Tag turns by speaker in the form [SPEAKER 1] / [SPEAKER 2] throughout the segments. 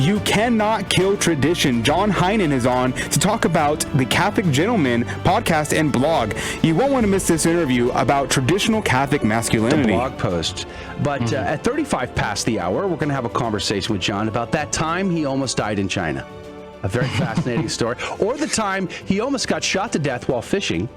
[SPEAKER 1] You cannot kill tradition. John Heinen is on to talk about the Catholic Gentleman podcast and blog. You won't want to miss this interview about traditional Catholic masculinity.
[SPEAKER 2] The blog post. But at 35 past the hour, we're going to have a conversation with John about that time he almost died in China. A very fascinating story. Or the time he almost got shot to death while fishing.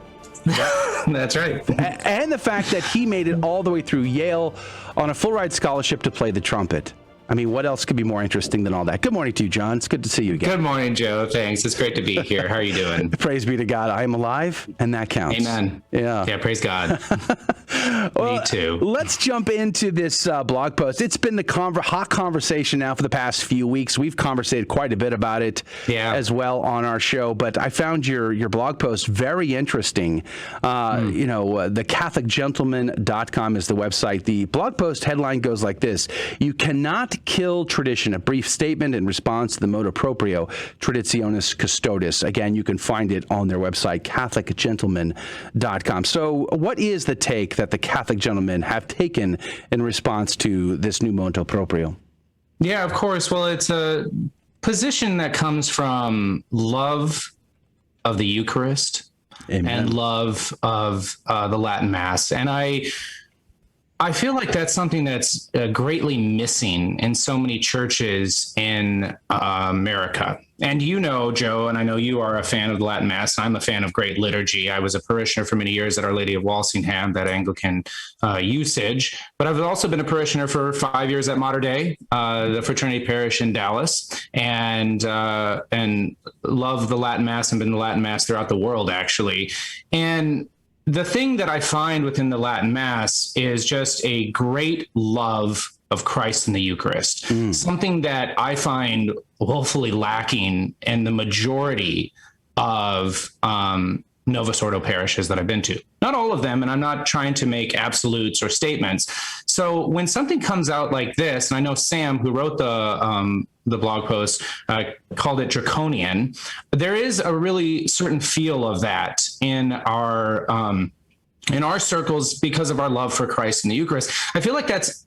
[SPEAKER 3] That's right.
[SPEAKER 2] And the fact that he made it all the way through Yale on a full-ride scholarship to play the trumpet. I mean, what else could be more interesting than all that? Good morning to you, John. It's good to see you again.
[SPEAKER 3] Good morning, Joe. Thanks. It's great to be here. How are you doing?
[SPEAKER 2] Praise be to God. I am alive, and that counts.
[SPEAKER 3] Amen.
[SPEAKER 2] Yeah,
[SPEAKER 3] praise God. Me too.
[SPEAKER 2] Let's jump into this blog post. It's been the hot conversation now for the past few weeks. We've conversated quite a bit about it as well on our show, but I found your blog post very interesting. You know, the CatholicGentleman.com is the website. The blog post headline goes like this: "You cannot kill tradition, a brief statement in response to the motu proprio Traditionis Custodes." Again, you can find it on their website, CatholicGentleman.com. So what is the take that the Catholic Gentlemen have taken in response to this new motu proprio?
[SPEAKER 3] Yeah, of course. Well, it's a position that comes from love of the Eucharist. Amen. And love of the Latin Mass. And I feel like that's something that's greatly missing in so many churches in America. And you know, Joe, and I know you are a fan of the Latin Mass, and I'm a fan of great liturgy. I was a parishioner for many years at Our Lady of Walsingham, that Anglican usage. But I've also been a parishioner for 5 years at Mater Dei, the fraternity parish in Dallas, and love the Latin Mass and been the Latin Mass throughout the world, actually. And the thing that I find within the Latin Mass is just a great love of Christ in the Eucharist, something that I find woefully lacking in the majority of Novus Ordo parishes that I've been to. Not all of them, and I'm not trying to make absolutes or statements. So when something comes out like this, and I know Sam, who wrote the blog post, called it draconian, there is a really certain feel of that in our circles because of our love for Christ in the Eucharist. I feel like that's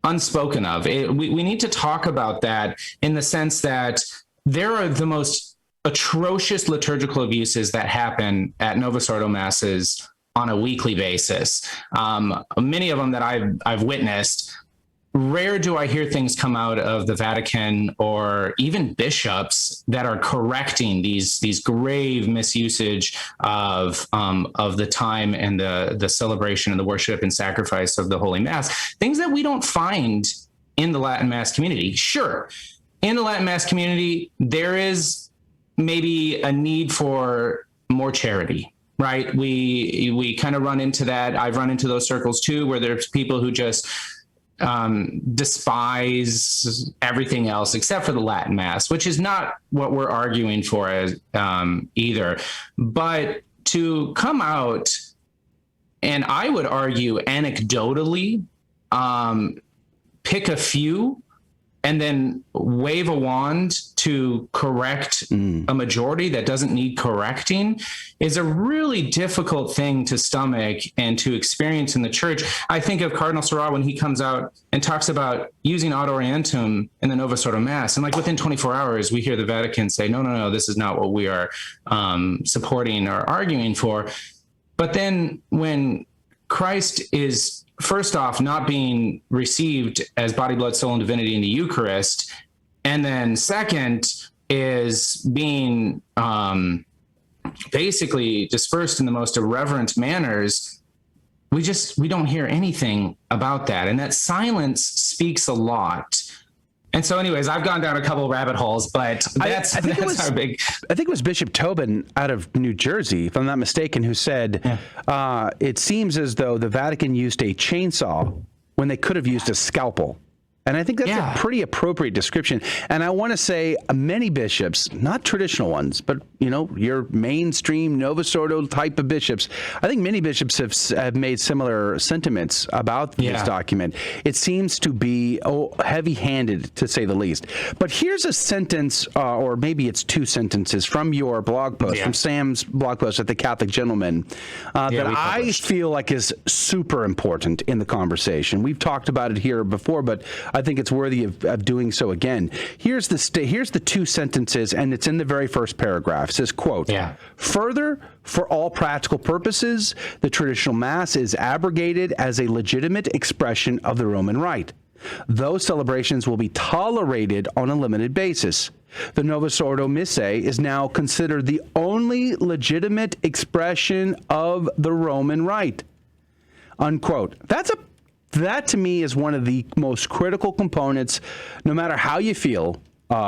[SPEAKER 3] unspoken of. We need to talk about that in the sense that there are the most atrocious liturgical abuses that happen at Novus Ordo Masses on a weekly basis. Many of them that I've witnessed. Rare do I hear things come out of the Vatican or even bishops that are correcting these grave misusage of the time and the celebration and the worship and sacrifice of the Holy Mass. Things that we don't find in the Latin Mass community. Sure, in the Latin Mass community, there is maybe a need for more charity. Right? We kind of run into that. I've run into those circles too, where there's people who just despise everything else except for the Latin Mass, which is not what we're arguing for as either. But to come out, and I would argue anecdotally, pick a few and then wave a wand to correct a majority that doesn't need correcting is a really difficult thing to stomach and to experience in the church. I think of Cardinal Sarah when he comes out and talks about using Ad Orientem in the Novus Ordo Mass. And like within 24 hours, we hear the Vatican say, no, this is not what we are supporting or arguing for. But then when Christ is first off not being received as body, blood, soul, and divinity in the Eucharist, and then second is being basically dispersed in the most irreverent manners, we don't hear anything about that. And that silence speaks a lot. And so anyways, I've gone down a couple of rabbit holes, but I think
[SPEAKER 2] it was Bishop Tobin out of New Jersey, if I'm not mistaken, who said, it seems as though the Vatican used a chainsaw when they could have used a scalpel. And I think that's a pretty appropriate description. And I want to say many bishops, not traditional ones, but, you know, your mainstream Novus Ordo type of bishops, I think many bishops have made similar sentiments about this document. It seems to be heavy-handed, to say the least. But here's a sentence, or maybe it's two sentences, from your blog post, from Sam's blog post at the Catholic Gentleman, that I feel like is super important in the conversation. We've talked about it here before, but I think it's worthy of doing so again. Here's the two sentences, and it's in the very first paragraph. It says, quote, further, for all practical purposes, the traditional Mass is abrogated as a legitimate expression of the Roman Rite. Those celebrations will be tolerated on a limited basis. The Novus Ordo Missae is now considered the only legitimate expression of the Roman Rite. Unquote. That to me is one of the most critical components, no matter how you feel.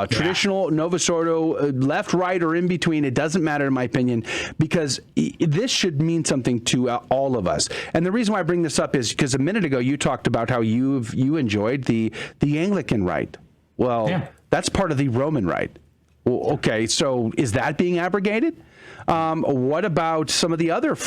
[SPEAKER 2] Traditional Novus Ordo, left, right, or in between, it doesn't matter in my opinion, because this should mean something to all of us. And the reason why I bring this up is because a minute ago you talked about how you enjoyed the Anglican Rite. Well, that's part of the Roman Rite. Well, okay, so is that being abrogated? What about some of the other,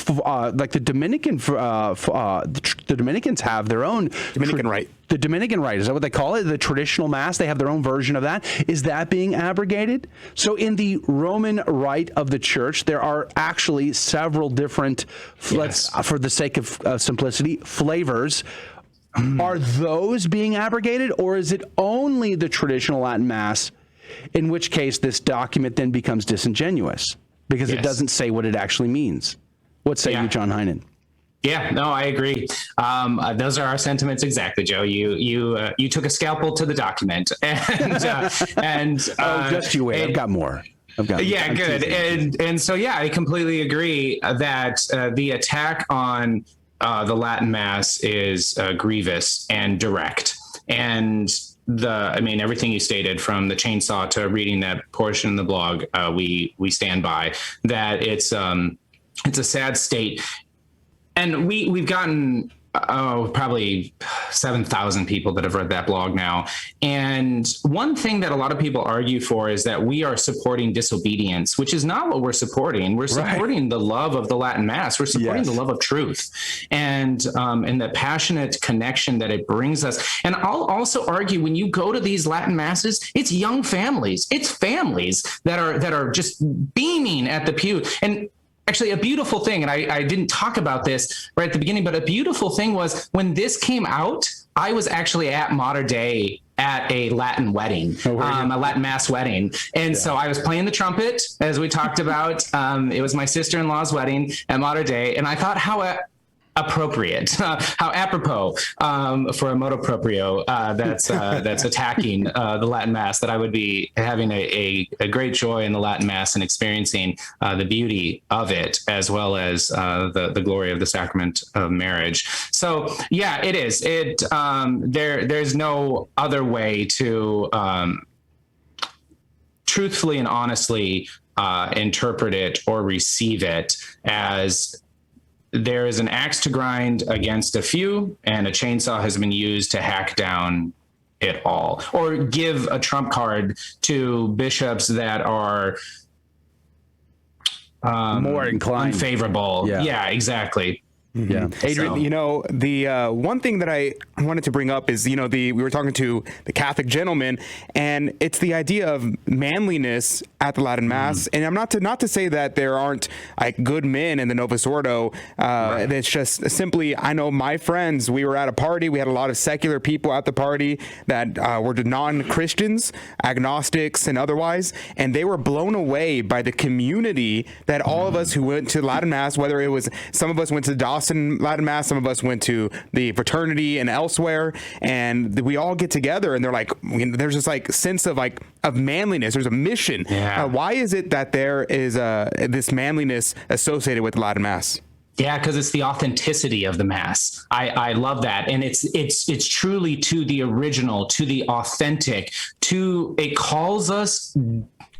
[SPEAKER 2] like the Dominican? The Dominicans have their own
[SPEAKER 1] Dominican Rite.
[SPEAKER 2] The Dominican Rite, is that what they call it? The traditional Mass, they have their own version of that. Is that being abrogated? So in the Roman Rite of the Church, there are actually several different, let's, for the sake of simplicity, flavors. Are those being abrogated, or is it only the traditional Latin Mass? In which case, this document then becomes disingenuous because it doesn't say what it actually means. What say you, John Heinen?
[SPEAKER 3] Yeah, no, I agree. Those are our sentiments exactly, Joe. You took a scalpel to the document, and
[SPEAKER 2] just you wait. I've got more.
[SPEAKER 3] Good. And so I completely agree that the attack on the Latin Mass is grievous and direct, and everything you stated, from the chainsaw to reading that portion in the blog, we stand by that. It's a sad state. And we've gotten probably 7,000 people that have read that blog now. And one thing that a lot of people argue for is that we are supporting disobedience, which is not what we're supporting. We're supporting the love of the Latin Mass. We're supporting the love of truth and the passionate connection that it brings us. And I'll also argue, when you go to these Latin Masses, it's young families. It's families that are just beaming at the pew. And actually, a beautiful thing, and I didn't talk about this right at the beginning, but a beautiful thing was when this came out, I was actually at Mater Dei at a Latin wedding, a Latin Mass wedding. And so I was playing the trumpet, as we talked about. It was my sister-in-law's wedding at Mater Dei, and I thought how appropriate, how apropos for a motu proprio that's attacking the Latin Mass, that I would be having a great joy in the Latin Mass and experiencing the beauty of it, as well as the glory of the sacrament of marriage. So it is. There's no other way to truthfully and honestly interpret it or receive it, as there is an axe to grind against a few, and a chainsaw has been used to hack down it all, or give a trump card to bishops that are
[SPEAKER 2] more inclined,
[SPEAKER 3] unfavorable. Yeah, exactly.
[SPEAKER 1] Yeah, Adrian, the one thing that I wanted to bring up is, we were talking to the Catholic gentleman, and it's the idea of manliness at the Latin Mass. And I'm not to say that there aren't like good men in the Novus Ordo. It's just simply, I know my friends, we were at a party, we had a lot of secular people at the party that were non-Christians, agnostics and otherwise, and they were blown away by the community that all of us who went to Latin Mass, whether it was, some of us went to Dawson Latin Mass, some of us went to the fraternity and elsewhere, and we all get together, and they're like, there's this like sense of manliness. There's a mission. Why is it that there is this manliness associated with the Latin Mass?
[SPEAKER 3] Yeah, because it's the authenticity of the Mass. I love that. And it's truly to the original, to the authentic, it calls us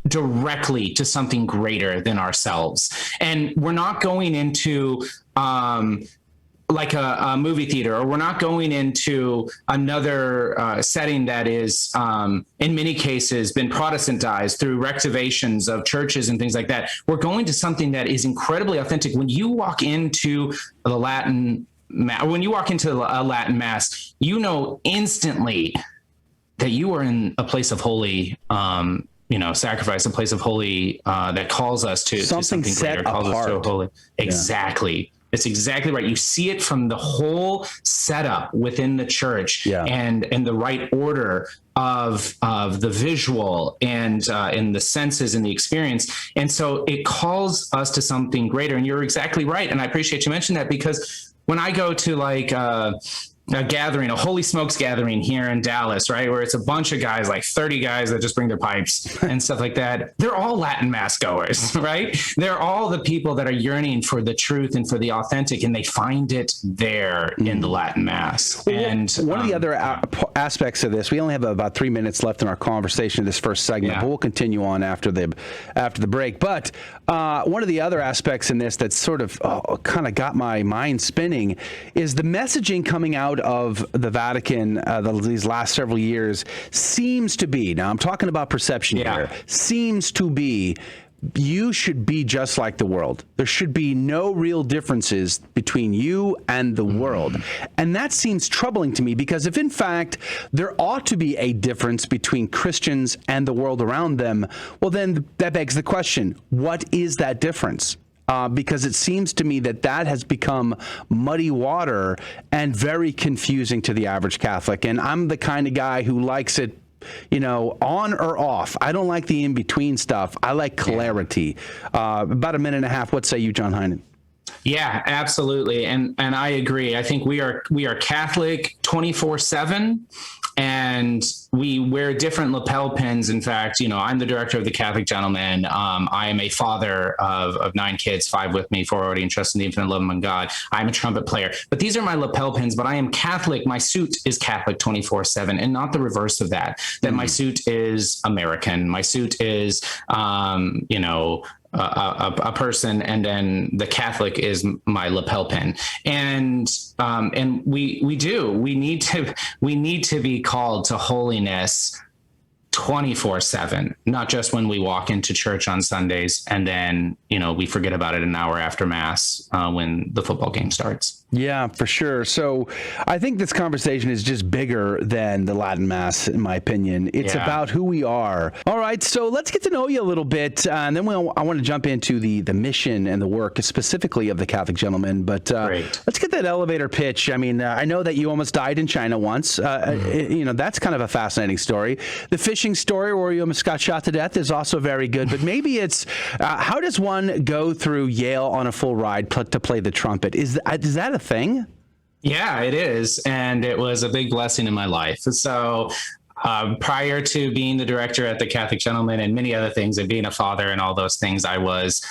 [SPEAKER 3] directly to something greater than ourselves. And we're not going into like a movie theater, or we're not going into another setting that is in many cases been Protestantized through rectivations of churches and things like that. We're going to something that is incredibly authentic. When you walk into the Latin Mass, when you walk into a Latin Mass, instantly that you are in a place of holy sacrifice, a place of holy that calls us to something greater, calls us to a holy. Exactly. It's exactly right. You see it from the whole setup within the church, and the right order of the visual and the senses and the experience. And so it calls us to something greater. And you're exactly right. And I appreciate you mentioning that, because when I go to like a gathering, a Holy Smokes gathering here in Dallas, right, where it's a bunch of guys, like 30 guys that just bring their pipes and stuff like that. They're all Latin Mass goers, right? They're all the people that are yearning for the truth and for the authentic, and they find it there in the Latin Mass. And
[SPEAKER 2] one of the other aspects of this, we only have about 3 minutes left in our conversation, this first segment, but we'll continue on after the break. But one of the other aspects in this that sort of kind of got my mind spinning is the messaging coming out of the Vatican these last several years seems to be, now I'm talking about perception here, seems to be, you should be just like the world. There should be no real differences between you and the world. And that seems troubling to me, because if in fact there ought to be a difference between Christians and the world around them, well, then that begs the question, what is that difference? Because it seems to me that has become muddy water and very confusing to the average Catholic. And I'm the kind of guy who likes it, on or off. I don't like the in-between stuff. I like clarity. About a minute and a half. What say you, John Heinen?
[SPEAKER 3] Yeah, absolutely. And I agree. I think we are Catholic 24/7, and we wear different lapel pins. In fact, I'm the director of the Catholic Gentlemen. I am a father of 9 kids, 5 with me, 4 already entrusted in the infinite love of God. I'm a trumpet player, but these are my lapel pins. But I am Catholic. My suit is Catholic 24/7, and not the reverse of that. That my suit is American. My suit is, a person, and then the Catholic is my lapel pin. And we need to be called to holiness 24/7, not just when we walk into church on Sundays and then, we forget about it an hour after Mass when the football game starts.
[SPEAKER 2] Yeah, for sure. So I think this conversation is just bigger than the Latin Mass, in my opinion. It's about who we are. All right, so let's get to know you a little bit, and then I want to jump into the mission and the work specifically of the Catholic Gentleman. But let's get that elevator pitch. I mean, I know that you almost died in China once. That's kind of a fascinating story. The fishing story where you almost got shot to death is also very good. But maybe it's how does one go through Yale on a full ride to play the trumpet? Is that a thing?
[SPEAKER 3] Yeah, it is. And it was a big blessing in my life. So prior to being the director at the Catholic Gentleman and many other things, and being a father and all those things, I was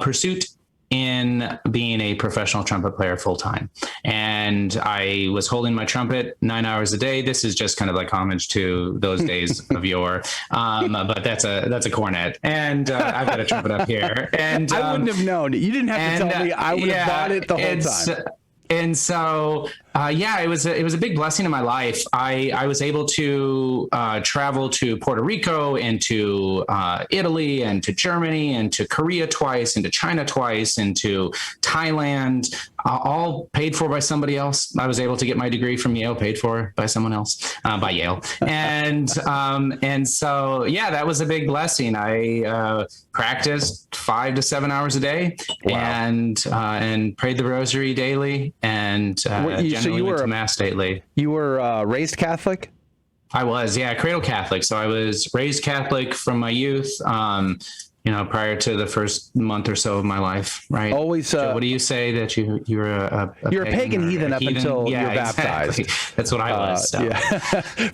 [SPEAKER 3] pursuit in being a professional trumpet player full time. And I was holding my trumpet 9 hours a day. This is just kind of like homage to those days of yore. But that's a cornet. And I've got a trumpet up here. And
[SPEAKER 2] I wouldn't have known. You didn't have to tell me. I would have bought it the whole time.
[SPEAKER 3] And so, it was a big blessing in my life. I was able to travel to Puerto Rico and to Italy and to Germany and to Korea twice and to China twice and to Thailand, all paid for by somebody else. I was able to get my degree from Yale, paid for by someone else, by Yale. And so, that was a big blessing. I practiced 5 to 7 hours a day. Wow. and prayed the rosary daily, and generally went to Mass daily.
[SPEAKER 2] You were raised Catholic?
[SPEAKER 3] I was, cradle Catholic. So I was raised Catholic from my youth. Prior to the first month or so of my life, right?
[SPEAKER 2] Always.
[SPEAKER 3] So what do you say that you were
[SPEAKER 2] you're a pagan heathen up until you're baptized?
[SPEAKER 3] Exactly. That's what I was. So.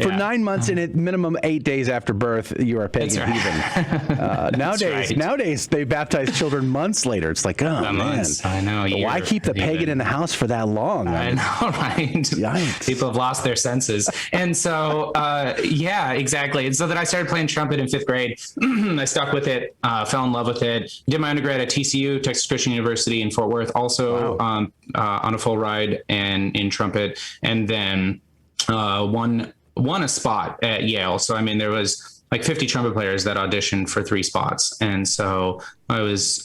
[SPEAKER 2] For 9 months and at minimum 8 days after birth, you're a pagan heathen. Nowadays they baptize children months later. It's like, oh man,
[SPEAKER 3] months. I know.
[SPEAKER 2] Why keep the pagan in the house for that long?
[SPEAKER 3] I know, right?
[SPEAKER 2] Yikes.
[SPEAKER 3] People have lost their senses, and so exactly. And so then I started playing trumpet in 5th grade. I stuck with it. Fell in love with it. Did my undergrad at TCU, Texas Christian University in Fort Worth, also on a full ride and in trumpet, and then won a spot at Yale. So there was like 50 trumpet players that auditioned for 3 spots, and so I was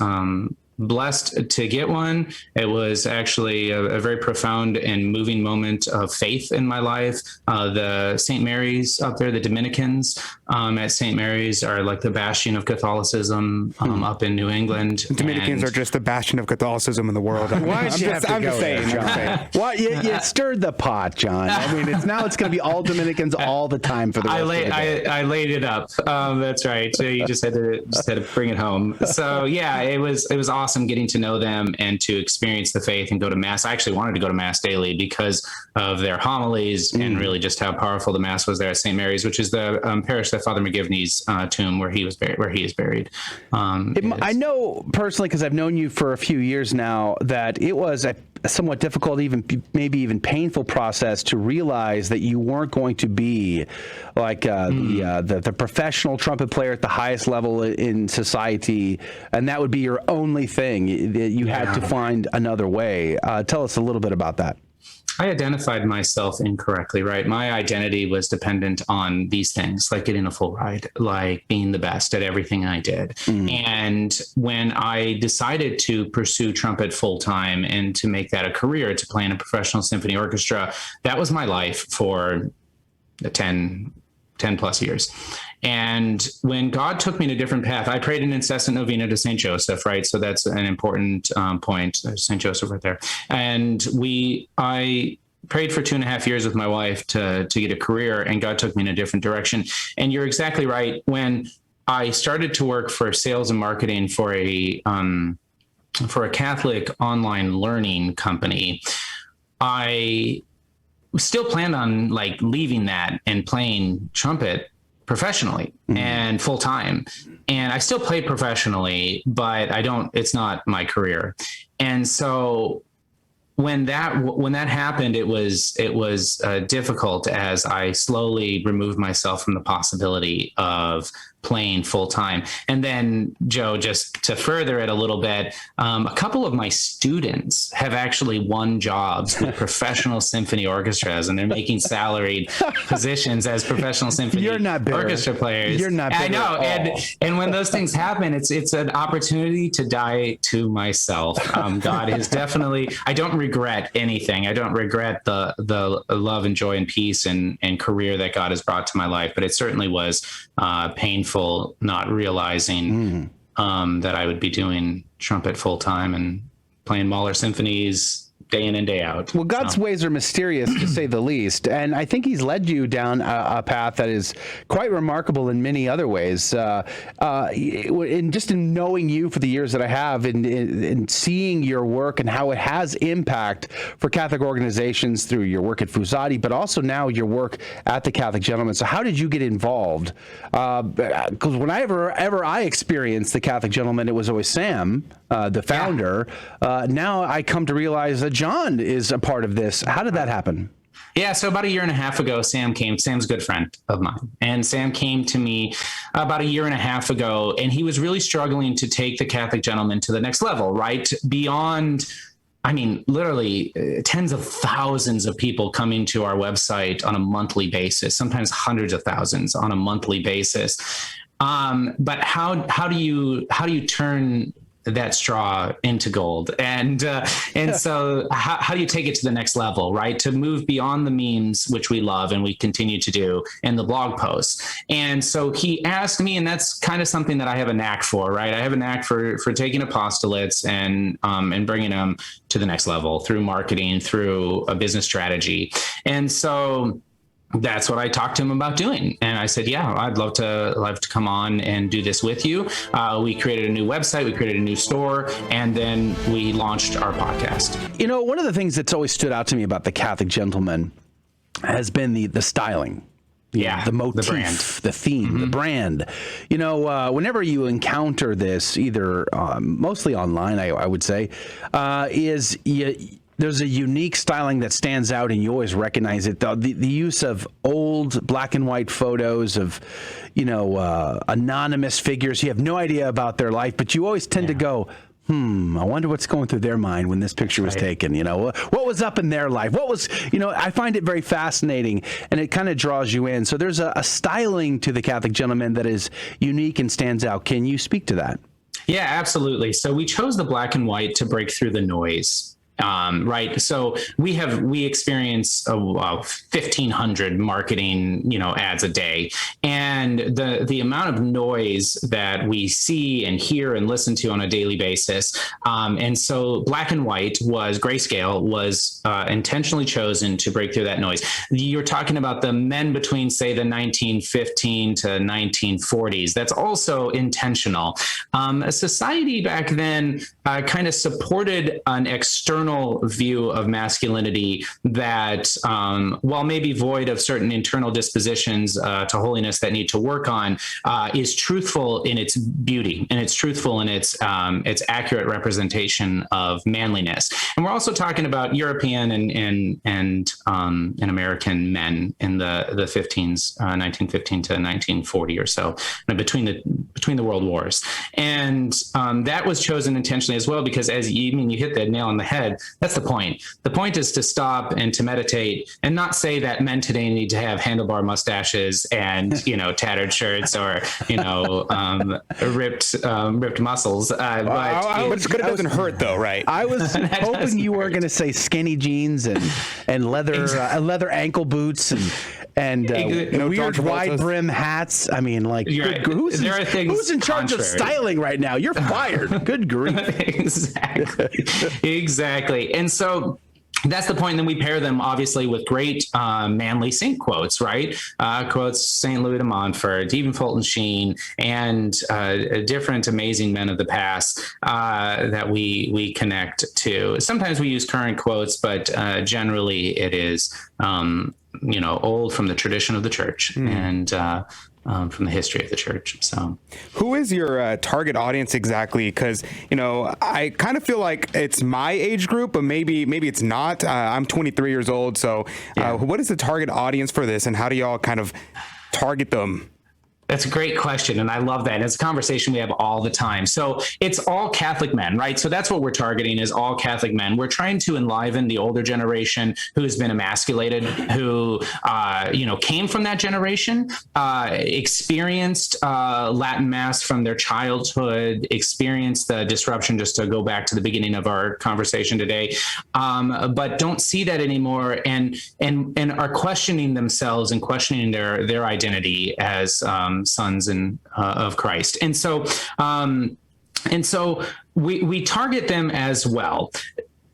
[SPEAKER 3] blessed to get one. It was actually a very profound and moving moment of faith in my life. The St. Mary's up there, the Dominicans at St. Mary's are like the bastion of Catholicism up in New England.
[SPEAKER 1] Dominicans are just the bastion of Catholicism in the world.
[SPEAKER 2] Why did you have to go there, John? Well, you stirred the pot, John. I mean, it's going to be all Dominicans all the time for the rest of the day.
[SPEAKER 3] I laid it up. That's right. So you just had to bring it home. So yeah, it was awesome getting to know them and to experience the faith and go to Mass. I actually wanted to go to Mass daily because of their homilies and really just how powerful the Mass was there at St. Mary's, which is the parish that Father McGivney's tomb where he is buried.
[SPEAKER 2] I know personally, because I've known you for a few years now, that it was a somewhat difficult, maybe even painful process to realize that you weren't going to be like the professional trumpet player at the highest level in society, and that would be your only thing. You had to find another way. Tell us a little bit about that.
[SPEAKER 3] I identified myself incorrectly, right? My identity was dependent on these things, like getting a full ride, like being the best at everything I did. And when I decided to pursue trumpet full time and to make that a career, to play in a professional symphony orchestra, that was my life for 10 plus years. And when God took me in a different path, I prayed an incessant novena to St. Joseph, right? So that's an important point. There's St. Joseph right there. And I prayed for 2.5 years with my wife to get a career, and God took me in a different direction. And you're exactly right. When I started to work for sales and marketing for a Catholic online learning company, I still planned on like leaving that and playing trumpet professionally and full time. And I still play professionally, but it's not my career. And so when that happened, it was difficult as I slowly removed myself from the possibility of playing full time. And then, Joe, just to further it a little bit, a couple of my students have actually won jobs with professional symphony orchestras, and they're making salaried positions as professional symphony orchestra players.
[SPEAKER 2] You're not bitter.
[SPEAKER 3] I know. And when those things happen, it's an opportunity to die to myself. God is definitely, I don't regret anything. I don't regret the love and joy and peace and career that God has brought to my life, but it certainly was painful not realizing that I would be doing trumpet full time and playing Mahler symphonies day in and day out.
[SPEAKER 2] Well, God's ways are mysterious, to say the least, and I think He's led you down a path that is quite remarkable in many other ways. In knowing you for the years that I have, and seeing your work and how it has impact for Catholic organizations through your work at Fusati, but also now your work at the Catholic Gentleman. So, how did you get involved? Because whenever I experienced the Catholic Gentleman, it was always Sam, the founder. Now I come to realize that John is a part of this. How did that happen?
[SPEAKER 3] Yeah, so about 1.5 years ago, Sam came. Sam's a good friend of mine. And Sam came to me about 1.5 years ago, and he was really struggling to take the Catholic Gentleman to the next level, right? Beyond, I mean, literally tens of thousands of people coming to our website on a monthly basis, sometimes hundreds of thousands on a monthly basis. But how do you turn that straw into gold? And so how do you take it to the next level, right? To move beyond the memes, which we love and we continue to do, and the blog posts. And so he asked me, and that's kind of something that I have a knack for, right? I have a knack for taking apostolates and bringing them to the next level through marketing, through a business strategy. And so that's what I talked to him about doing. And I said, yeah, I'd love to come on and do this with you. We created a new website, we created a new store, and then we launched our podcast.
[SPEAKER 2] You know, one of the things that's always stood out to me about the Catholic Gentleman has been the styling.
[SPEAKER 3] Yeah,
[SPEAKER 2] the motif,
[SPEAKER 3] the brand,
[SPEAKER 2] the theme, the brand. You know, whenever you encounter this, either mostly online, I would say, there's a unique styling that stands out, and you always recognize it. The use of old black and white photos of, anonymous figures. You have no idea about their life, but you always tend to go, I wonder what's going through their mind when this picture was taken. What was up in their life? What was, I find it very fascinating, and it kind of draws you in. So there's a styling to the Catholic Gentleman that is unique and stands out. Can you speak to that?
[SPEAKER 3] Yeah, absolutely. So we chose the black and white to break through the noise. Right. So we experience 1,500 marketing, ads a day, and the amount of noise that we see and hear and listen to on a daily basis. And so black and white grayscale was intentionally chosen to break through that noise. You're talking about the men between, say, the 1915 to 1940s. That's also intentional. A society back then kind of supported an external view of masculinity that, while maybe void of certain internal dispositions to holiness that need to work on, is truthful in its beauty, and it's truthful in its accurate representation of manliness. And we're also talking about European and American men in the 1915 to 1940 or so, between the world wars. And that was chosen intentionally as well, because you hit the nail on the head. That's the point. The point is to stop and to meditate and not say that men today need to have handlebar mustaches and, tattered shirts or, ripped muscles.
[SPEAKER 1] But it doesn't hurt though, right?
[SPEAKER 2] I was hoping you were going to say skinny jeans and leather ankle boots and weird wide brim hats. I mean, like, who's in charge of styling right now? You're fired. Good grief.
[SPEAKER 3] Exactly. And so that's the point. And then we pair them obviously with great manly saint quotes, right? Quotes St. Louis de Montfort, even Fulton Sheen, and different amazing men of the past that we connect to. Sometimes we use current quotes, but generally it is old from the tradition of the church and from the history of the church. So,
[SPEAKER 1] who is your target audience exactly? Because I kind of feel like it's my age group, but maybe it's not. I'm 23 years old, so what is the target audience for this, and how do y'all kind of target them?
[SPEAKER 3] That's a great question, and I love that. And it's a conversation we have all the time. So it's all Catholic men, right? So that's what we're targeting, is all Catholic men. We're trying to enliven the older generation who has been emasculated, who came from that generation, experienced Latin Mass from their childhood, experienced the disruption, just to go back to the beginning of our conversation today, but don't see that anymore, and are questioning themselves and questioning their identity as sons of Christ. And so we target them as well.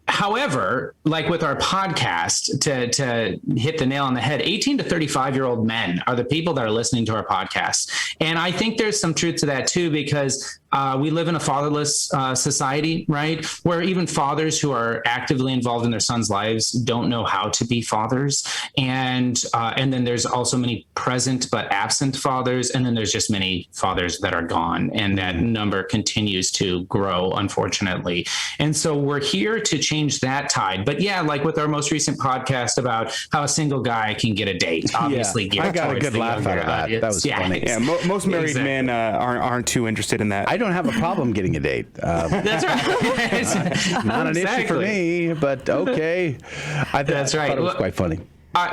[SPEAKER 3] However, like with our podcast, to hit the nail on the head, 18 to 35-year-old men are the people that are listening to our podcast. And I think there's some truth to that too, because we live in a fatherless society, right? Where even fathers who are actively involved in their sons' lives don't know how to be fathers. And then there's also many present but absent fathers. And then there's just many fathers that are gone. And that number continues to grow, unfortunately. And so we're here to change that tide. But yeah, like with our most recent podcast about how a single guy can get a date, obviously.
[SPEAKER 2] I got a good laugh out of that. That was funny.
[SPEAKER 1] Yeah, most married men aren't too interested in that.
[SPEAKER 2] I don't have a problem getting a date.
[SPEAKER 3] That's right.
[SPEAKER 2] Not an issue for me, but okay.
[SPEAKER 3] That's right.
[SPEAKER 2] I thought it was quite funny.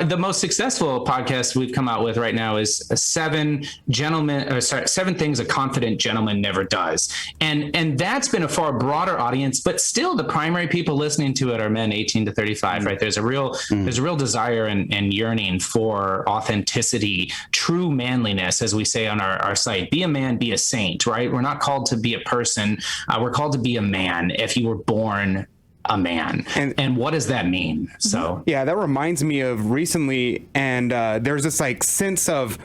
[SPEAKER 3] The most successful podcast we've come out with right now is seven things a confident gentleman never does. And that's been a far broader audience, but still the primary people listening to it are men 18 to 35, right? There's a real desire and yearning for authenticity, true manliness, as we say on our site. Be a man, be a saint, right? We're not called to be a person. We're called to be a man if you were born a man. And what does that mean? So
[SPEAKER 1] yeah, that reminds me of recently, and there's this like sense of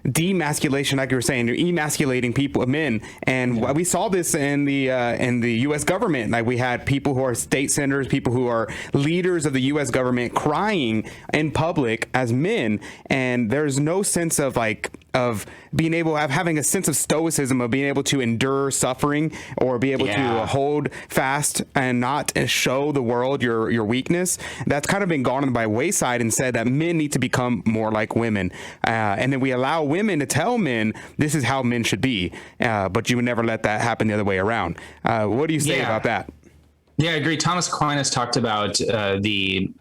[SPEAKER 1] demasculation, like you were saying, you're emasculating men, and we saw this in the U.S. government. Like we had people who are state senators, people who are leaders of the U.S. government crying in public as men, and there's no sense of being able having a sense of stoicism, of being able to endure suffering or be able to hold fast and not show the world your weakness. That's kind of been gone by wayside, and said that men need to become more like women, and then we allow women to tell men this is how men should be, but you would never let that happen the other way around. What do you say about that?
[SPEAKER 3] Yeah, I agree. Thomas Aquinas talked about the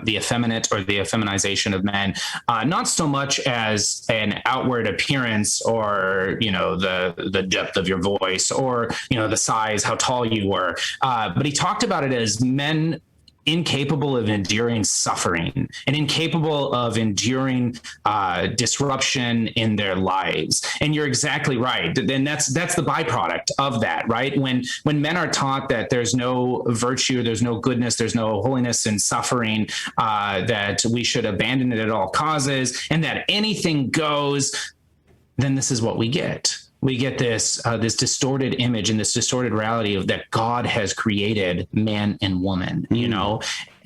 [SPEAKER 3] effeminate or the effeminization of men, not so much as an outward appearance or, the depth of your voice or, the size, how tall you were. But he talked about it as men incapable of enduring suffering and incapable of enduring disruption in their lives. And you're exactly right. And that's the byproduct of that, right? When men are taught that there's no virtue, there's no goodness, there's no holiness in suffering, that we should abandon it at all causes, and that anything goes, then this is what we get. We get this distorted image and this distorted reality of that God has created man and woman,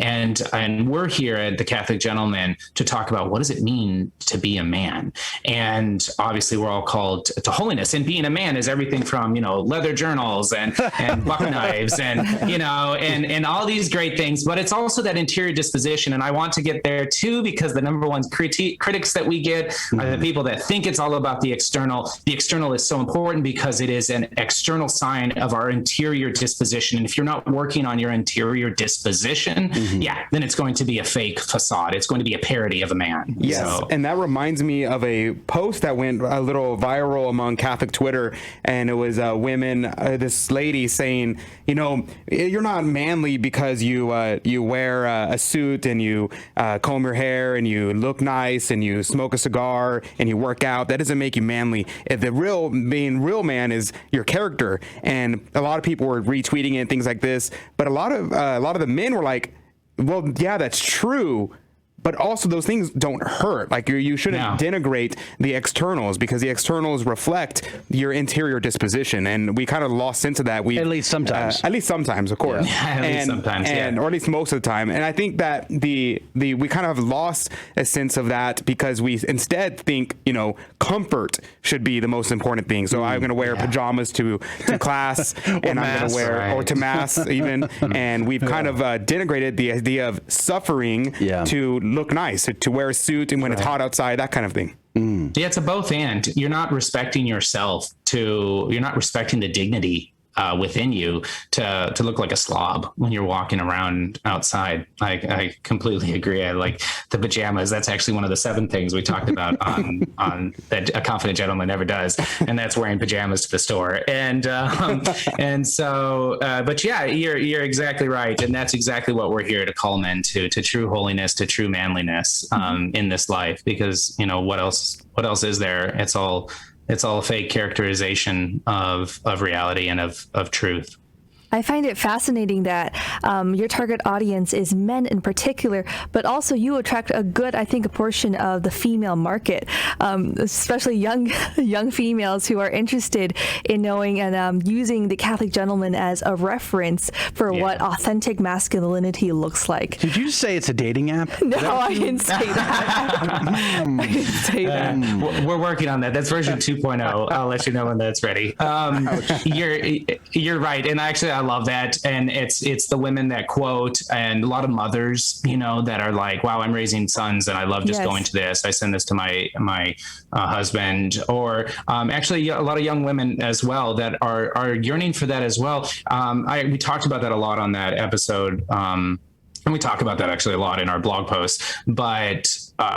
[SPEAKER 3] and we're here at the Catholic Gentleman to talk about what does it mean to be a man. And obviously we're all called to holiness, and being a man is everything from, leather journals and buck knives and, and all these great things, but it's also that interior disposition. And I want to get there too, because the number one critics that we get are the people that think it's all about the external. The external is so important because it is an external sign of our interior disposition. And if you're not working on your interior disposition, then it's going to be a fake facade. It's going to be a parody of a man.
[SPEAKER 1] Yes, and that reminds me of a post that went a little viral among Catholic Twitter, and it was this lady saying, you're not manly because you wear a suit and you comb your hair and you look nice and you smoke a cigar and you work out. That doesn't make you manly. The real man is your character. And a lot of people were retweeting it and things like this, but a lot of the men were like, well, yeah, that's true, but also those things don't hurt. Like you shouldn't denigrate the externals, because the externals reflect your interior disposition, and we kind of lost into that.
[SPEAKER 2] At least sometimes.
[SPEAKER 1] At least sometimes, of course. Or at least most of the time. And I think that we kind of have lost a sense of that because we instead think, comfort should be the most important thing. So I'm going to wear pajamas to class, and I'm going to wear or to mass even. And we've kind of denigrated the idea of suffering to look nice, to wear a suit and when it's hot outside, that kind of thing.
[SPEAKER 3] Yeah, it's a both and. You're not respecting yourself. You're not respecting the dignity within you to look like a slob when you're walking around outside. I completely agree. I like the pajamas. That's actually one of the 7 things we talked about on that A Confident Gentleman Never Does, and that's wearing pajamas to the store. And so, but yeah, you're exactly right, and that's exactly what we're here to call men to true holiness, to true manliness in this life. Because what else is there? It's all a fake characterization of reality and of truth.
[SPEAKER 4] I find it fascinating that your target audience is men in particular, but also you attract a portion of the female market, especially young females who are interested in knowing and using the Catholic Gentleman as a reference for what authentic masculinity looks like.
[SPEAKER 2] Did you say it's a dating app?
[SPEAKER 4] No, I didn't say that. I didn't say that.
[SPEAKER 3] We're working on that. That's version 2.0. I'll let you know when that's ready. You're right, and actually I love that. And it's the women that quote, and a lot of mothers, that are like, wow, I'm raising sons and I love just going to this. I send this to my husband, or actually a lot of young women as well that are yearning for that as well. We talked about that a lot on that episode. And we talk about that actually a lot in our blog posts, but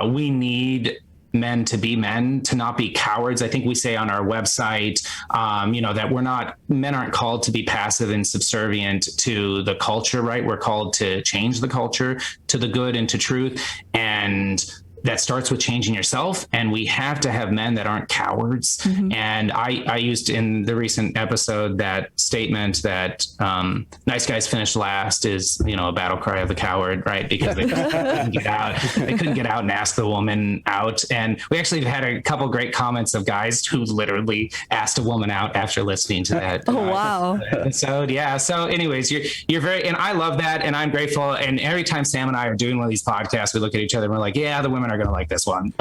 [SPEAKER 3] we need men to be men, to not be cowards. I think we say on our website, that men aren't called to be passive and subservient to the culture, right? We're called to change the culture to the good and to truth. And that starts with changing yourself. And we have to have men that aren't cowards. Mm-hmm. And I used in the recent episode that statement that nice guys finish last is, a battle cry of the coward, right? Because they couldn't get out. They couldn't get out and ask the woman out. And we actually had a couple great comments of guys who literally asked a woman out after listening to that.
[SPEAKER 4] Oh, wow.
[SPEAKER 3] episode. Yeah. So anyways, you're very, and I love that. And I'm grateful. And every time Sam and I are doing one of these podcasts, we look at each other and we're like, yeah, the women are going to like this one.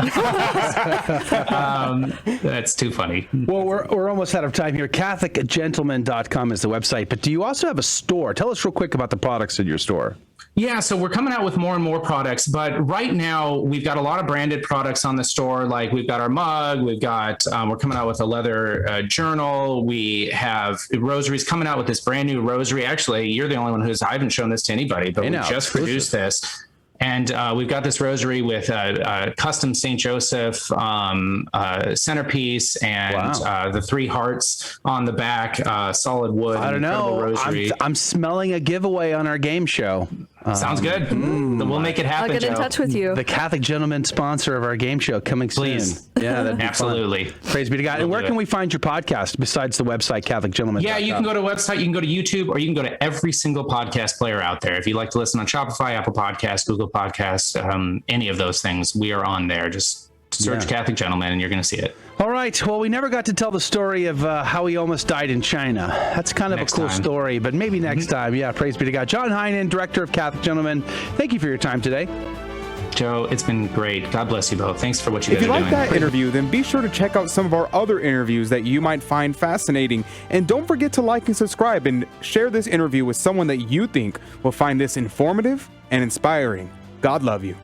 [SPEAKER 3] That's too funny.
[SPEAKER 2] Well, we're almost out of time here. CatholicGentleman.com is the website, but do you also have a store? Tell us real quick about the products in your store.
[SPEAKER 3] Yeah, so we're coming out with more and more products, but right now we've got a lot of branded products on the store. Like we've got our mug, we're coming out with a leather journal. We have rosaries, coming out with this brand new rosary. Actually, you're the only one I haven't shown this to anybody, but we just produced this. And we've got this rosary with a custom St. Joseph centerpiece and the 3 hearts on the back, solid wood. I don't know. Rosary.
[SPEAKER 2] I'm smelling a giveaway on our game show.
[SPEAKER 3] Sounds good. We'll make it happen.
[SPEAKER 4] I'll get in touch with you.
[SPEAKER 2] The Catholic Gentleman sponsor of our game show coming
[SPEAKER 3] Please.
[SPEAKER 2] soon. Yeah, that'd be
[SPEAKER 3] absolutely.
[SPEAKER 2] Fun. Praise be to God. And where can we find your podcast besides the website Catholic Gentleman?
[SPEAKER 3] Yeah, you can go to website, you can go to YouTube, or you can go to every single podcast player out there. If you like to listen on Shopify, Apple Podcasts, Google Podcasts, any of those things, we are on there. Just search Catholic Gentleman and you're going to see it.
[SPEAKER 2] All right. Well, we never got to tell the story of how he almost died in China. That's kind of a cool story, but maybe next time. Yeah, praise be to God. John Heinen, Director of Catholic Gentlemen, thank you for your time today.
[SPEAKER 3] Joe, it's been great. God bless you both. Thanks for what you guys are doing.
[SPEAKER 1] If you like that interview, then be sure to check out some of our other interviews that you might find fascinating. And don't forget to like and subscribe and share this interview with someone that you think will find this informative and inspiring. God love you.